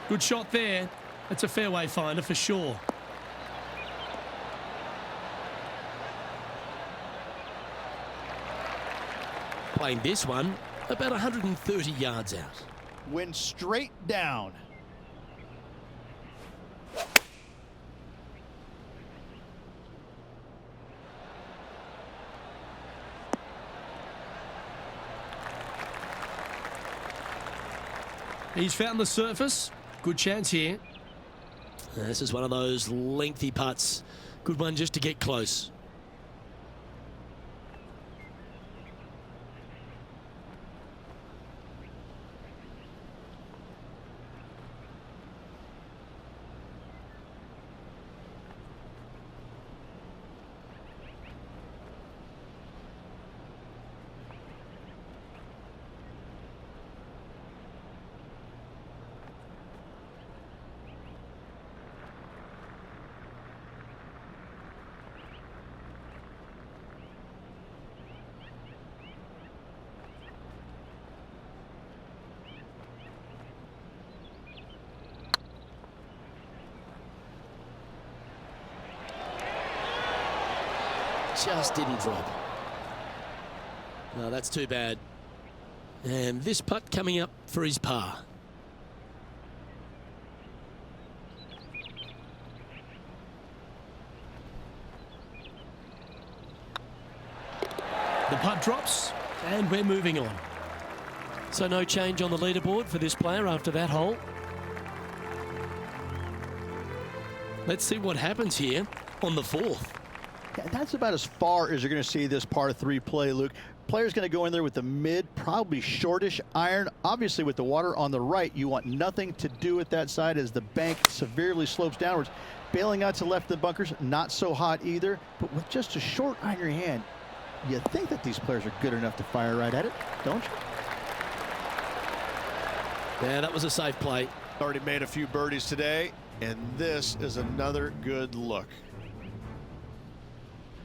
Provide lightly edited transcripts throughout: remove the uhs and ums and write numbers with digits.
Good shot there. That's a fairway finder for sure. Playing this one about 130 yards out. Went straight down. He's found the surface. Good chance here. This is one of those lengthy putts. Good one just to get close. Just didn't drop. No, that's too bad. And this putt coming up for his par. The putt drops, and we're moving on. So no change on the leaderboard for this player after that hole. Let's see what happens here on the fourth. Yeah, that's about as far as you're going to see this par 3 play, Luke. Player's going to go in there with the mid, probably shortish iron. Obviously, with the water on the right, you want nothing to do with that side as the bank severely slopes downwards. Bailing out to the left of the bunkers, not so hot either. But with just a short iron in your hand, you think that these players are good enough to fire right at it, don't you? Yeah, that was a safe play. Already made a few birdies today, and this is another good look.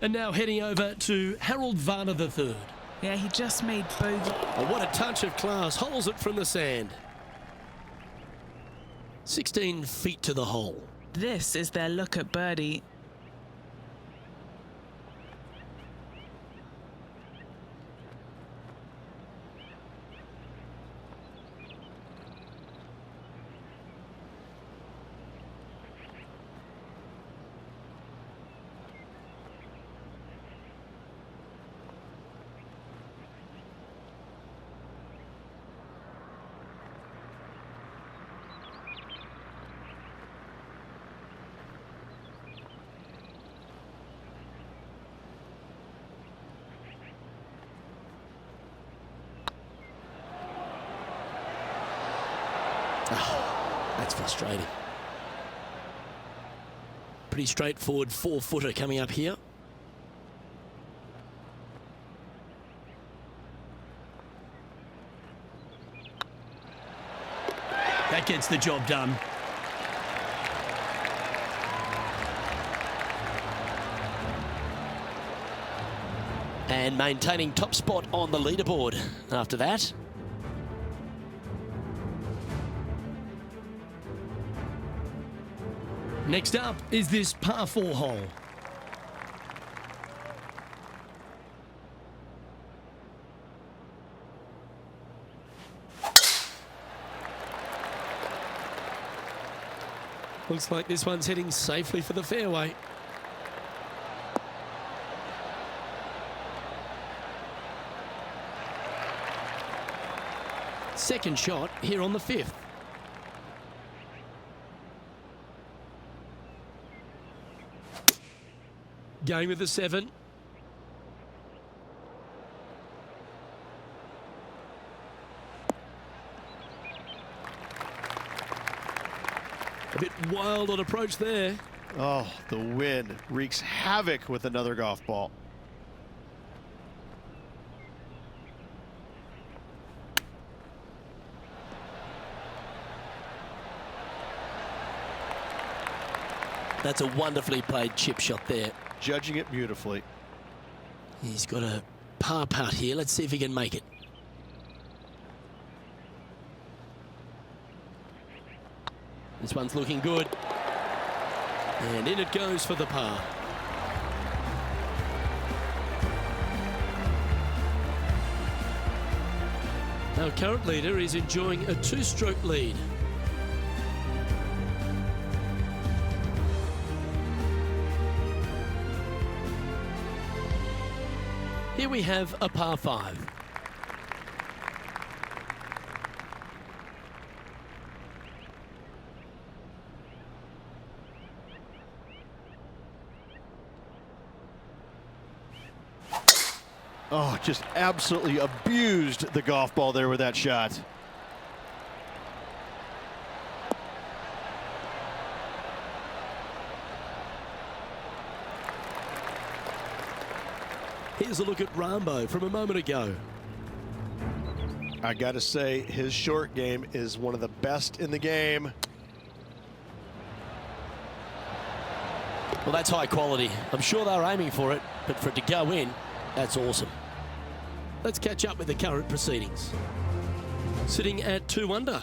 And now heading over to Harold Varner III. Yeah, he just made bogey. Oh, what a touch of class. Holes it from the sand. 16 feet to the hole. This is their look at birdie. Oh, that's frustrating. Pretty straightforward 4-footer coming up here. That gets the job done. And maintaining top spot on the leaderboard after that. Next up is this par 4 hole. Looks like this one's heading safely for the fairway. Second shot here on the 5th. Going with the 7. A bit wild on approach there. Oh, the wind wreaks havoc with another golf ball. That's a wonderfully played chip shot there. Judging it beautifully. He's got a par putt here. Let's see if he can make it. This one's looking good. And in it goes for the par. Our current leader is enjoying a 2-stroke lead. Here we have a par 5. Oh, just absolutely abused the golf ball there with that shot. Here's a look at Rambo from a moment ago. I got to say, his short game is one of the best in the game. Well, that's high quality. I'm sure they're aiming for it, but for it to go in, that's awesome. Let's catch up with the current proceedings. Sitting at 2 under,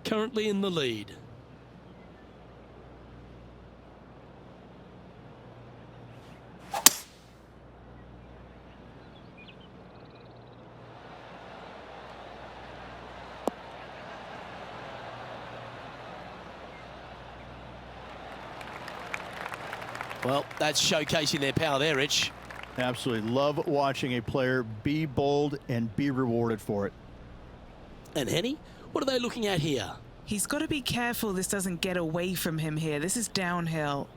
currently in the lead. Well, that's showcasing their power there, Rich. Absolutely love watching a player be bold and be rewarded for it. And Henny, what are they looking at here? He's got to be careful this doesn't get away from him here. This is downhill.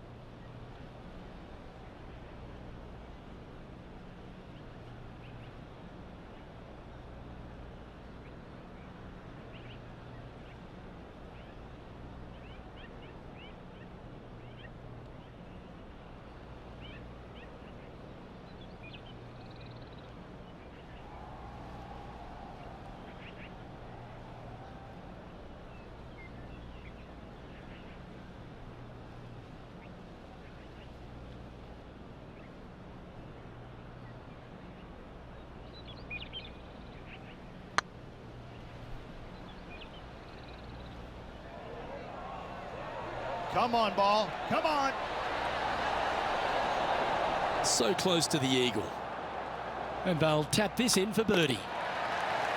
Come on, ball. Come on. So close to the eagle. And they'll tap this in for birdie.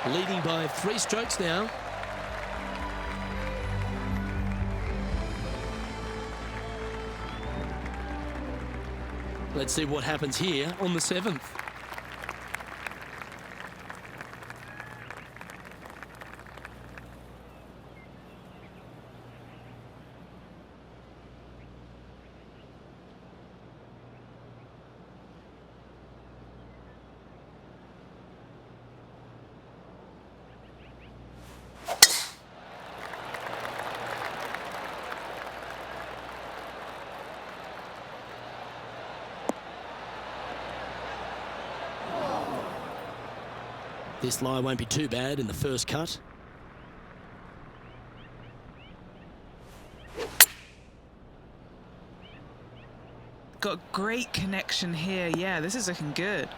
Leading by 3 strokes now. Let's see what happens here on the 7th. This lie won't be too bad in the first cut. Got great connection here. Yeah, this is looking good.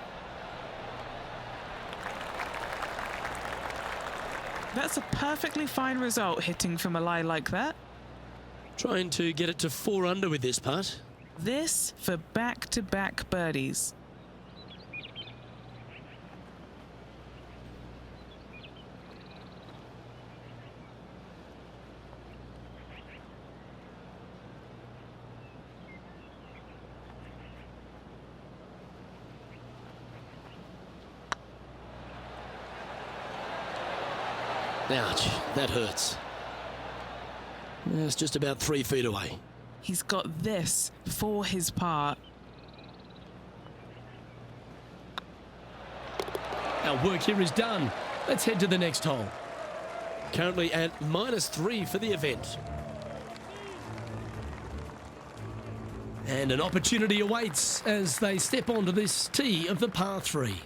That's a perfectly fine result, hitting from a lie like that. Trying to get it to 4 under with this putt. This for back-to-back birdies. Ouch, that hurts. It's just about 3 feet away. He's got this for his part. Our work here is done. Let's head to the next hole. Currently at -3 for the event. And an opportunity awaits as they step onto this tee of the par 3.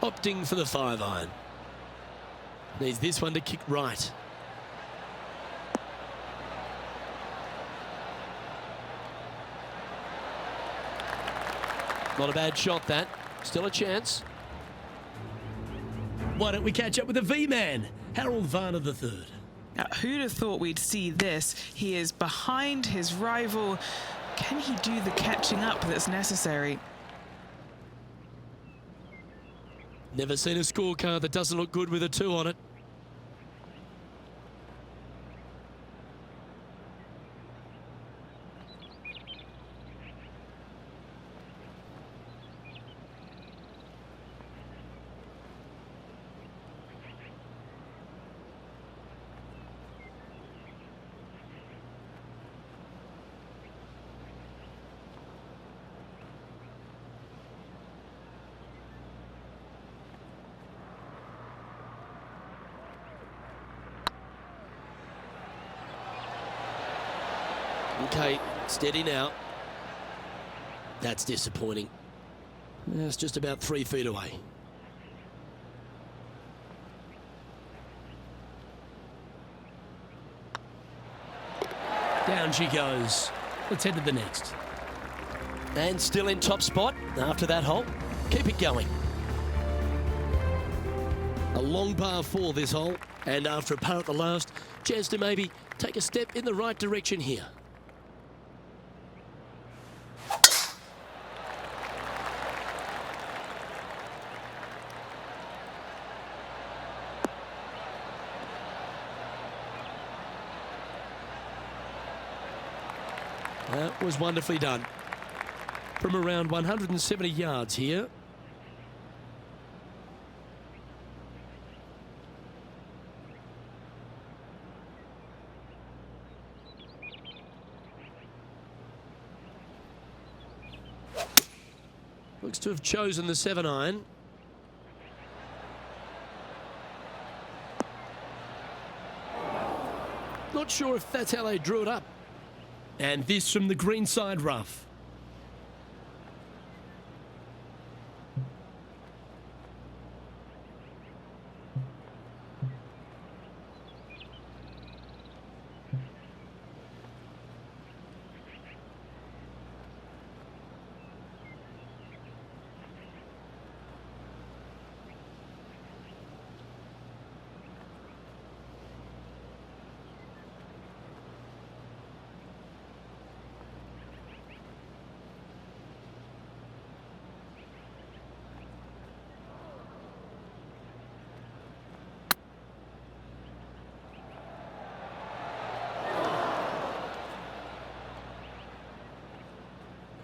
Opting for the 5-iron. Needs this one to kick right. Not a bad shot, that. Still a chance. Why don't we catch up with the V-man, Harold Varner III. Who'd have thought we'd see this? He is behind his rival. Can he do the catching up that's necessary? Never seen a scorecard that doesn't look good with a 2 on it. Okay, steady now. That's disappointing. It's just about 3 feet away. Down she goes. Let's head to the next. And still in top spot after that hole. Keep it going. A long par 4 this hole. And after a par at the last, chance to maybe take a step in the right direction here. That was wonderfully done. From around 170 yards here. Looks to have chosen the 7-iron. Not sure if that's how they drew it up. And this from the greenside rough.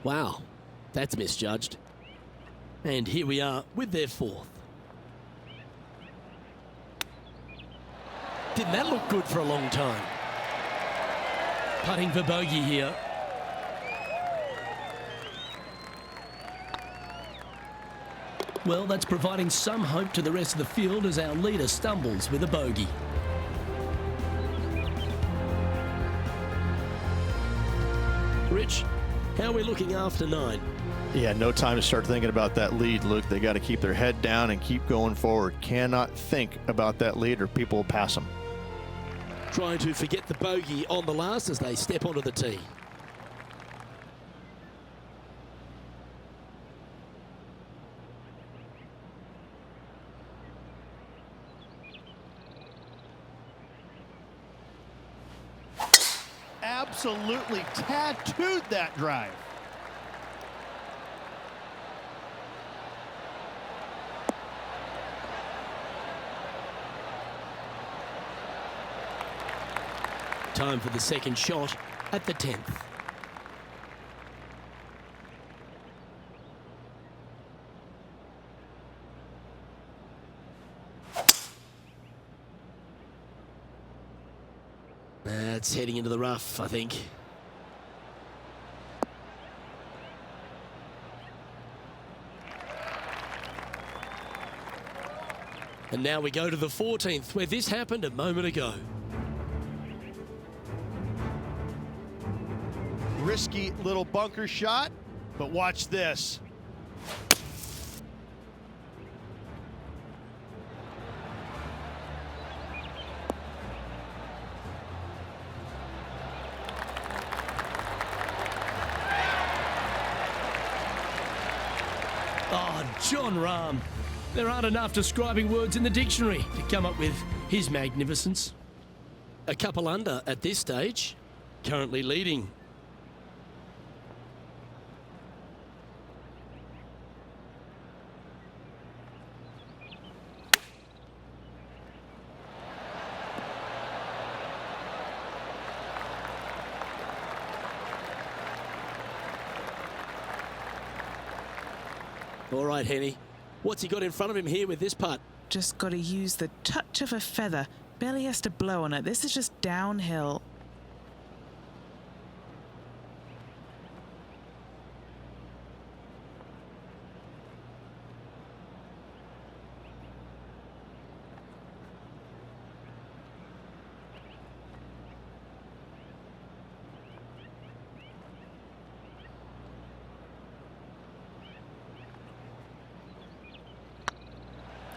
Wow, that's misjudged. And here we are with their 4th. Didn't that look good for a long time? Putting for bogey here. Well, that's providing some hope to the rest of the field as our leader stumbles with a bogey. Rich, how are we looking after 9? Yeah, no time to start thinking about that lead, Luke. They got to keep their head down and keep going forward. Cannot think about that lead or people will pass them. Trying to forget the bogey on the last as they step onto the tee. Absolutely tattooed that drive. Time for the second shot at the 10th. That's heading into the rough, I think. And now we go to the 14th, where this happened a moment ago. Risky little bunker shot, but watch this. Oh, John Rahm. There aren't enough describing words in the dictionary to come up with his magnificence. a couple under at this stage, currently leading. All right, Henny. What's he got in front of him here with this putt? Just got to use the touch of a feather. Barely has to blow on it. This is just downhill.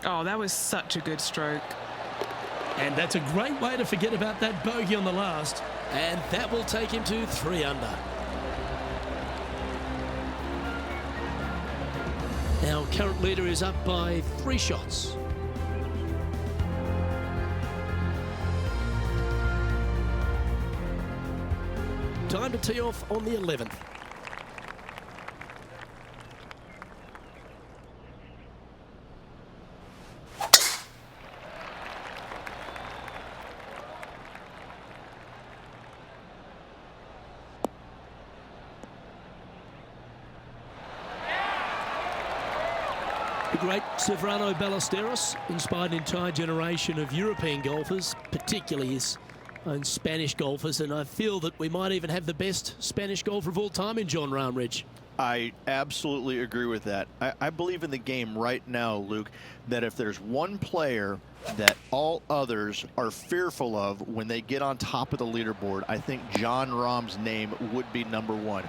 Oh, that was such a good stroke. And that's a great way to forget about that bogey on the last. And that will take him to 3 under. Our current leader is up by 3 shots. Time to tee off on the 11th. The great Severano Ballesteros inspired an entire generation of European golfers, particularly his own Spanish golfers, and I feel that we might even have the best Spanish golfer of all time in Jon Rahm, Rich. I absolutely agree with that. I believe in the game right now, Luke, that if there's one player that all others are fearful of when they get on top of the leaderboard, I think Jon Rahm's name would be number 1,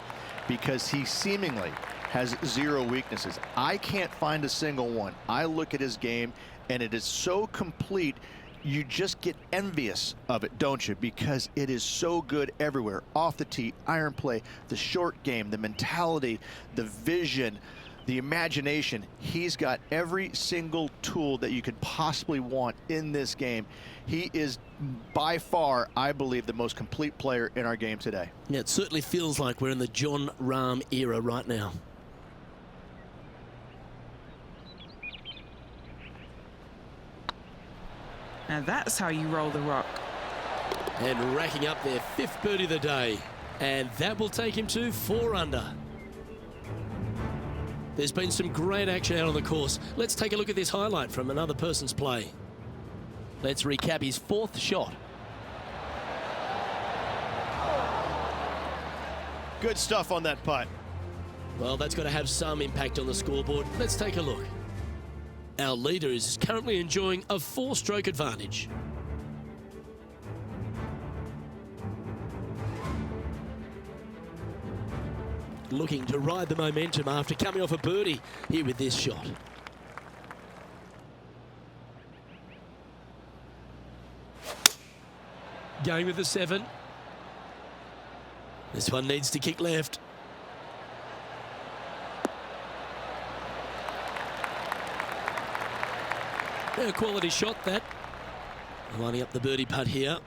because he seemingly has 0 weaknesses. I can't find a single one. I look at his game and it is so complete, you just get envious of it, don't you? Because it is so good everywhere. Off the tee, iron play, the short game, the mentality, the vision, the imagination. He's got every single tool that you could possibly want in this game. He is by far, I believe, the most complete player in our game today. Yeah, it certainly feels like we're in the Jon Rahm era right now. Now that's how you roll the rock. And racking up their 5th birdie of the day. And that will take him to 4 under. There's been some great action out on the course. Let's take a look at this highlight from another person's play. Let's recap his 4th shot. Good stuff on that putt. Well, that's got to have some impact on the scoreboard. Let's take a look. Our leader is currently enjoying a 4-stroke advantage. Looking to ride the momentum after coming off a birdie here with this shot. Going with the 7. This one needs to kick left. A quality shot, that. Lining up the birdie putt here.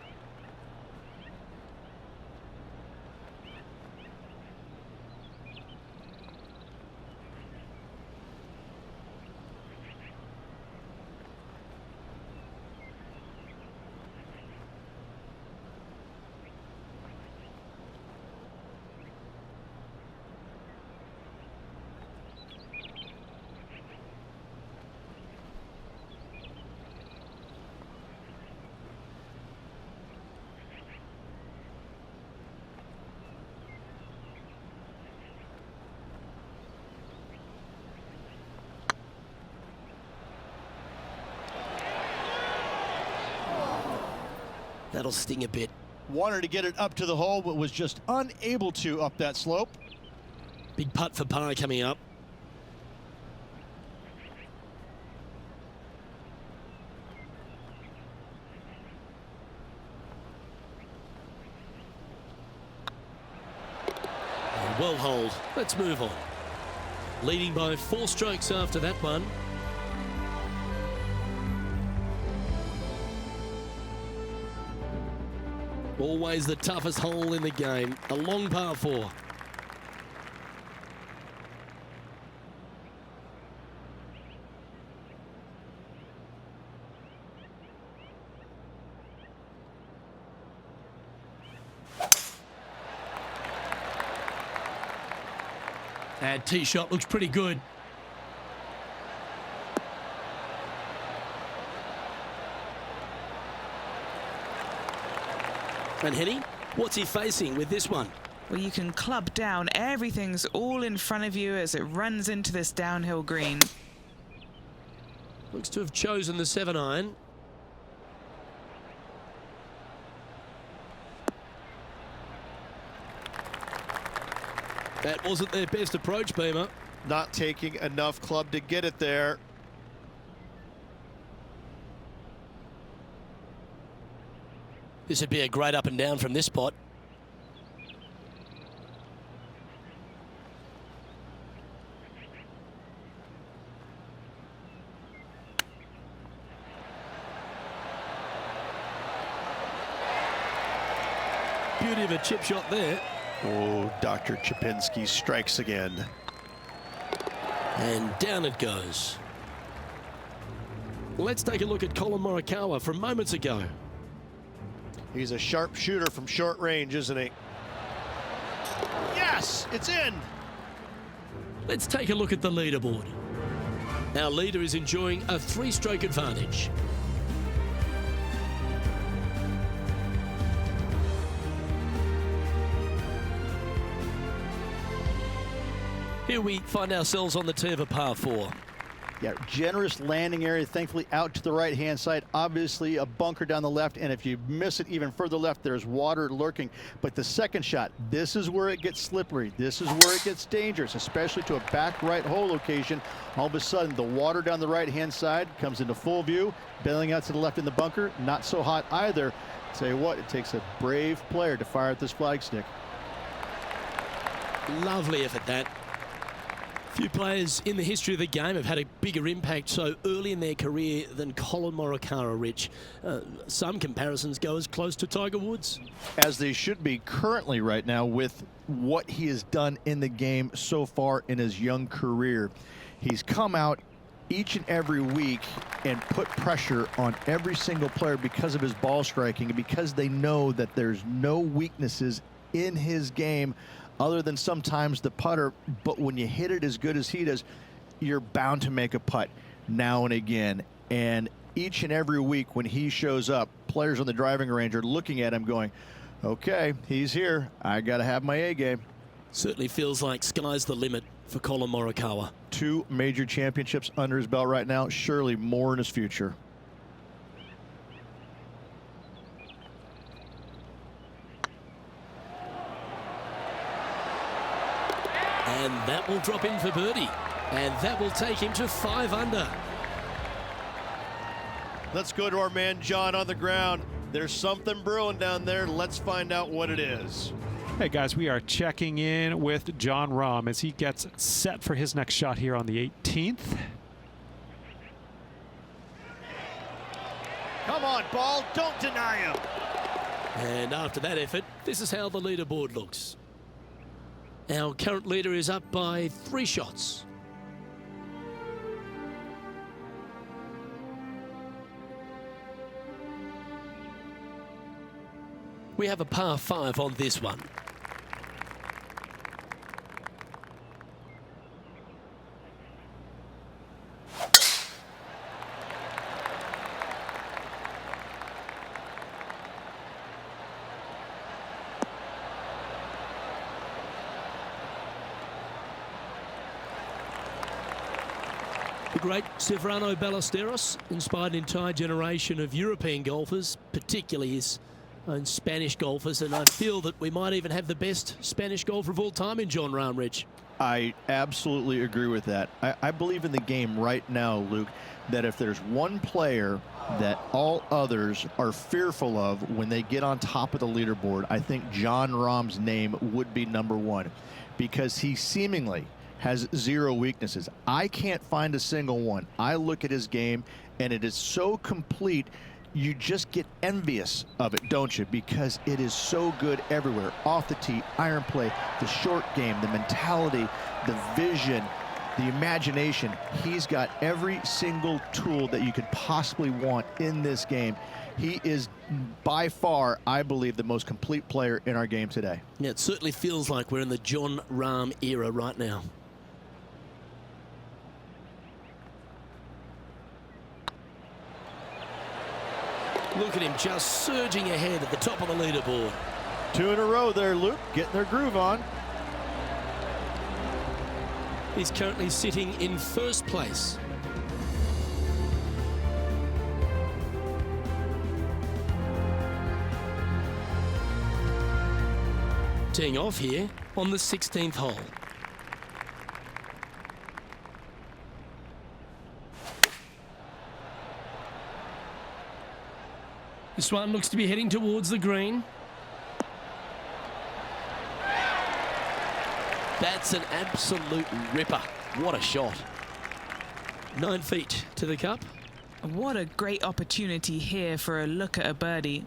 That'll sting a bit. Wanted to get it up to the hole, but was just unable to up that slope. Big putt for par coming up. And well holed. Let's move on. Leading by 4 strokes after that one. Always the toughest hole in the game. A long par 4. That tee shot looks pretty good. And Henny, what's he facing with this one? Well, you can club down. Everything's all in front of you as it runs into this downhill green. Looks to have chosen the 7-iron. That wasn't their best approach, Beamer. Not taking enough club to get it there. This would be a great up and down from this spot. Beauty of a chip shot there. Oh, Dr. Chipinski strikes again. And down it goes. Let's take a look at Colin Morikawa from moments ago. He's a sharp shooter from short range, isn't he? Yes, it's in. Let's take a look at the leaderboard. Our leader is enjoying a 3-stroke advantage. Here we find ourselves on the tee of a par 4. Yeah, generous landing area, thankfully out to the right-hand side. Obviously a bunker down the left, and if you miss it even further left, there's water lurking. But the second shot, this is where it gets slippery. This is where it gets dangerous, especially to a back right hole location. All of a sudden, the water down the right-hand side comes into full view, bailing out to the left in the bunker. Not so hot either. Tell you what, it takes a brave player to fire at this flagstick. Lovely effort, that. Few players in the history of the game have had a bigger impact so early in their career than Colin Morikawa, Rich. Some comparisons go as close to Tiger Woods. As they should be currently right now with what he has done in the game so far in his young career. He's come out each and every week and put pressure on every single player because of his ball striking and because they know that there's no weaknesses in his game other than sometimes the putter. But when you hit it as good as he does, you're bound to make a putt now and again. And each and every week when he shows up, players on the driving range are looking at him going, okay, he's here. I got to have my A game. Certainly feels like sky's the limit for Colin Morikawa. 2 major championships under his belt right now, surely more in his future. And that will drop in for birdie. And that will take him to 5 under. Let's go to our man John on the ground. There's something brewing down there. Let's find out what it is. Hey guys, we are checking in with John Rahm as he gets set for his next shot here on the 18th. Come on, ball, don't deny him. And after that effort, this is how the leaderboard looks. Our current leader is up by 3 shots. We have a par 5 on this one. The great Severano Ballesteros inspired an entire generation of European golfers, particularly his own Spanish golfers, and I feel that we might even have the best Spanish golfer of all time in John Rahm, Rich. I absolutely agree with that. I believe in the game right now, Luke, that if there's one player that all others are fearful of when they get on top of the leaderboard, I think John Rahm's name would be number 1, because he seemingly has 0 weaknesses. I can't find a single one. I look at his game and it is so complete. you just get envious of it, don't you? Because it is so good everywhere. Off the tee, iron play, the short game, the mentality, the vision, the imagination. He's got every single tool that you could possibly want in this game. He is by far, I believe, the most complete player in our game today. Yeah, it certainly feels like we're in the Jon Rahm era right now. Look at him just surging ahead at the top of the leaderboard. 2 in a row there, Luke, getting their groove on. He's currently sitting in first place. Teeing off here on the 16th hole. This one looks to be heading towards the green. That's an absolute ripper. What a shot. 9 feet to the cup. What a great opportunity here for a look at a birdie.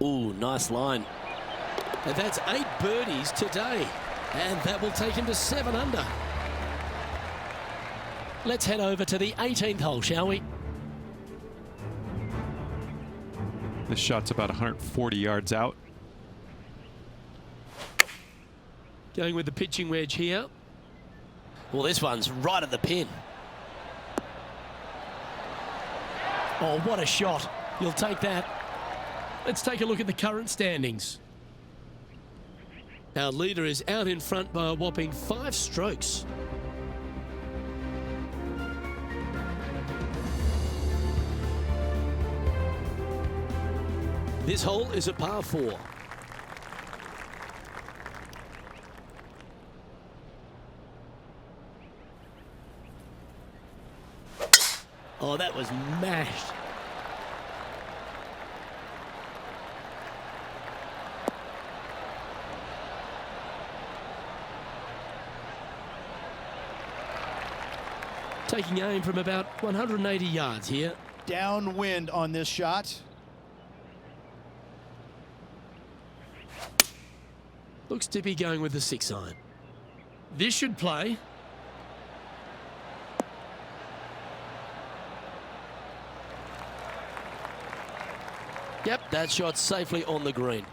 Ooh, nice line. And that's 8 birdies today. And that will take him to 7 under. Let's head over to the 18th hole, shall we? This shot's about 140 yards out. Going with the pitching wedge here. Well, this one's right at the pin. Oh, what a shot. You'll take that. Let's take a look at the current standings. Our leader is out in front by a whopping 5 strokes. This hole is a par 4. Oh, that was mashed. Taking aim from about 180 yards here. Downwind on this shot. Looks to be going with the 6-iron. This should play. Yep, that shot's safely on the green.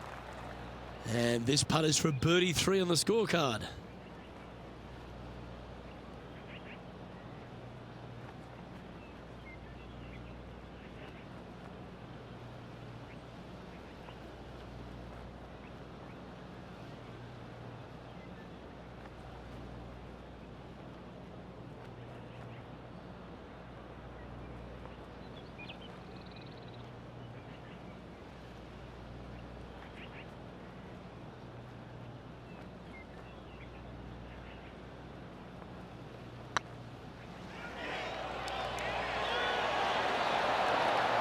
And this putt is for birdie 3 on the scorecard.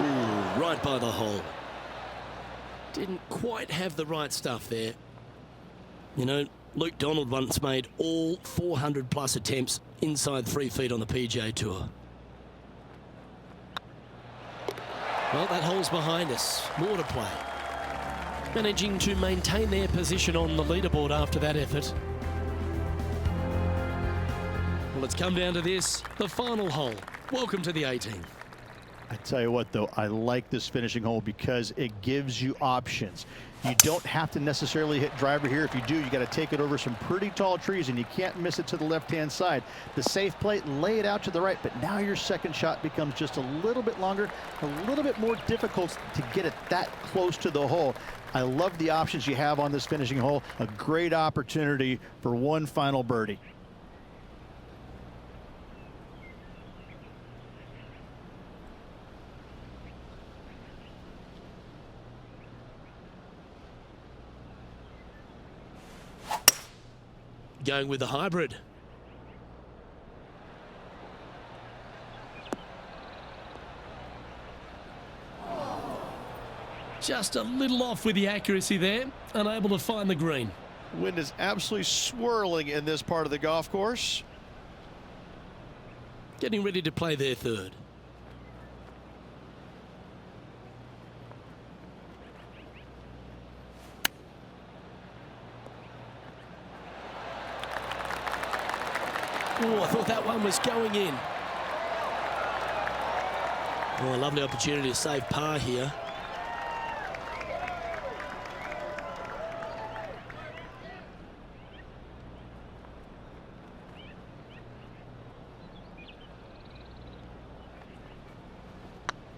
Ooh, right by the hole. Didn't quite have the right stuff there. You know, Luke Donald once made all 400 plus attempts inside 3 feet on the PGA Tour. Well, that hole's behind us. More to play. Managing to maintain their position on the leaderboard after that effort. Well, it's come down to this, the final hole. Welcome to the 18th. I tell you what, though, I like this finishing hole because it gives you options. You don't have to necessarily hit driver here. If you do, you got to take it over some pretty tall trees, and you can't miss it to the left-hand side. The safe play, lay it out to the right, but now your second shot becomes just a little bit longer, a little bit more difficult to get it that close to the hole. I love the options you have on this finishing hole. A great opportunity for one final birdie. Going with the hybrid. Just a little off with the accuracy there, unable to find the green. Wind is absolutely swirling in this part of the golf course. Getting ready to play their third. Oh, I thought that one was going in. Oh, a lovely opportunity to save par here.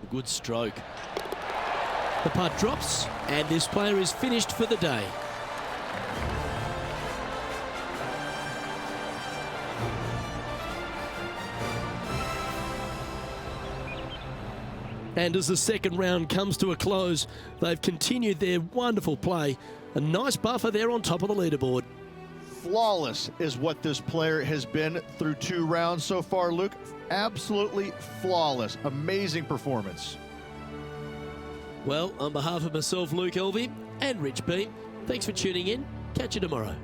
Good stroke. The putt drops, and this player is finished for the day. And as the second round comes to a close, they've continued their wonderful play. A nice buffer there on top of the leaderboard. Flawless is what this player has been through 2 rounds so far, Luke. Absolutely flawless. Amazing performance. Well, on behalf of myself, Luke Elvey, and Rich B, thanks for tuning in. Catch you tomorrow.